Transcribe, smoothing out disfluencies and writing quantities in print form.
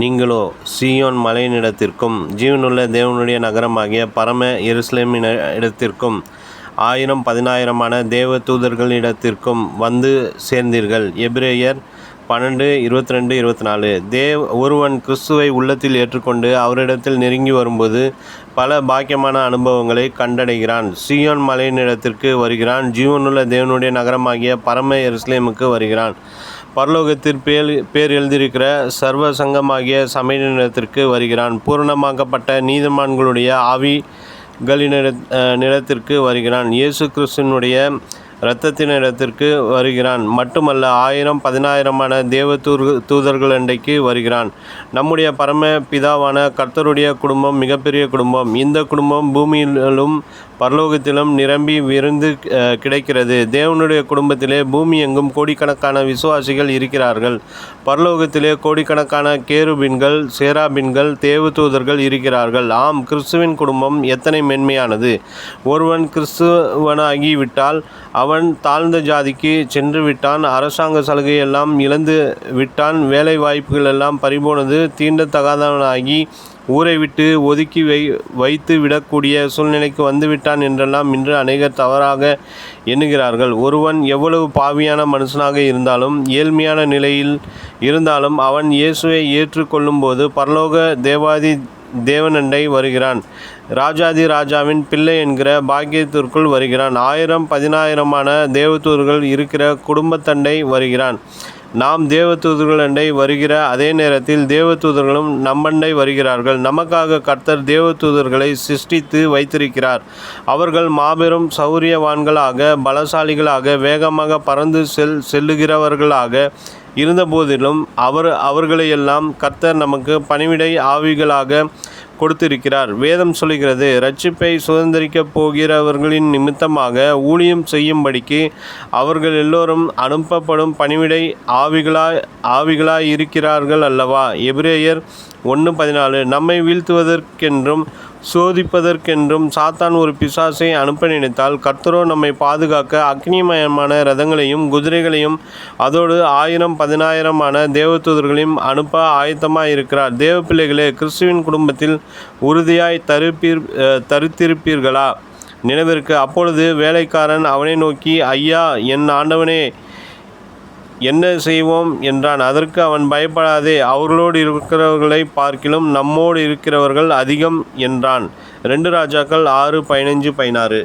நீங்களோ சீயோன் மலையினிடத்திற்கும் ஜீவனுள்ள தேவனுடைய நகரமாகிய பரம எருசலேமின் இடத்திற்கும் 1000 தேவ தூதர்களிடத்திற்கும் வந்து சேர்ந்தீர்கள். எபிரேயர் 12:22-24. ஒருவன் கிறிஸ்துவை உள்ளத்தில் ஏற்றுக்கொண்டு அவரிடத்தில் நெருங்கி வரும்போது பல பாக்கியமான அனுபவங்களை கண்டடைகிறான். சீயோன் மலையினிடத்திற்கு வருகிறான். ஜீவனுள்ள தேவனுடைய நகரமாகிய பரம எருசலேமுக்கு வருகிறான். பரலோகத்தில் பேர் எழுதியிருக்கிற சர்வ சங்கமாகிய சபையினிடத்திற்கு வருகிறான். பூரணமாக்கப்பட்ட நீதிமான்களுடைய ஆவிகளினிடத்திற்கு வருகிறான். இயேசு கிறிஸ்துவினுடைய இரத்தத்தினிடத்திற்கு வருகிறான். மட்டுமல்ல, 1000 தேவ தூதர்களண்டைக்கு வருகிறான். நம்முடைய பரம பிதாவான கர்த்தருடைய குடும்பம் மிகப்பெரிய குடும்பம். இந்த குடும்பம் பூமியிலும் பரலோகத்திலும் நிரம்பி விருந்து கிடைக்கிறது. தேவனுடைய குடும்பத்திலே பூமி எங்கும் கோடிக்கணக்கான விசுவாசிகள் இருக்கிறார்கள். பரலோகத்திலே கோடிக்கணக்கான கேருபீன்கள், சேராபீன்கள், தேவ தூதர்கள் இருக்கிறார்கள். ஆம், கிறிஸ்துவின் குடும்பம் எத்தனை மென்மையானது! ஒருவன் கிறிஸ்துவனாகிவிட்டால் அவன் தாழ்ந்த ஜாதிக்கு சென்று விட்டான். அரசாங்க சலுகையெல்லாம் இழந்து விட்டான். வேலை வாய்ப்புகள் எல்லாம் பறிபோனது. தீண்டத்தகாதவனாகி ஊரை விட்டு ஒதுக்கி வைத்து விடக்கூடிய சூழ்நிலைக்கு வந்துவிட்டான் என்றெல்லாம் இன்று அநேகர் தவறாக எண்ணுகிறார்கள். ஒருவன் எவ்வளவு பாவியான மனுஷனாக இருந்தாலும், ஏழ்மையான நிலையில் இருந்தாலும், அவன் இயேசுவை ஏற்றுக்கொள்ளும்போது பரலோக தேவாதி தேவனண்டை வருகிறான். ராஜாதி ராஜாவின் பிள்ளை என்கிற பாக்கியத்திற்குள் வருகிறான். 1000 தேவதூதர்கள் இருக்கிற குடும்பத்தண்டை வருகிறான். நாம் தேவதூதர்கள் அண்டை வருகிற அதே நேரத்தில் தேவதூதர்களும் நம்மண்டை வருகிறார்கள். நமக்காக கர்த்தர் தேவதூதர்களை சிருஷ்டித்து வைத்திருக்கிறார். அவர்கள் மாபெரும் சௌரியவான்களாக, பலசாலிகளாக, வேகமாக பறந்து செல்லுகிறவர்களாக இருந்தபோதிலும் அவர்களையெல்லாம் கர்த்தர் நமக்கு பணிவிடை ஆவிகளாக கொடுத்திருக்கிறார். வேதம் சொல்கிறது, இரட்சிப்பை சுதந்திரிக்கப் போகிறவர்களின் நிமித்தமாக ஊழியம் செய்யும்படிக்கு அவர்கள் எல்லோரும் அனுப்பப்படும் பணிவிடை ஆவிகளாய் இருக்கிறார்கள் அல்லவா? எபிரேயர் 1:14. நம்மை வீழ்த்துவதற்கென்றும் சோதிப்பதற்கென்றும் சாத்தான் ஒரு பிசாசை அனுப்ப நினைத்தால், கர்த்தரோ நம்மை பாதுகாக்க அக்னிமயமான இரதங்களையும் குதிரைகளையும் அதோடு 1000 தேவதூதர்களையும் அனுப்ப ஆயத்தமாயிருக்கிறார். தேவ பிள்ளைகளே, கிறிஸ்துவின் குடும்பத்தில் உறுதியாய் தரித்திருப்பீர்களா? நினைவிற்கு. அப்பொழுது வேலைக்காரன் அவனை நோக்கி, ஐயா, என் ஆண்டவனே, என்ன செய்வோம் என்றான். அதற்கு அவன், பயப்படாதே, அவர்களோடு இருக்கிறவர்களை பார்க்கிலும் நம்மோடு இருக்கிறவர்கள் அதிகம் என்றான். 2 ராஜாக்கள் 6:15-16.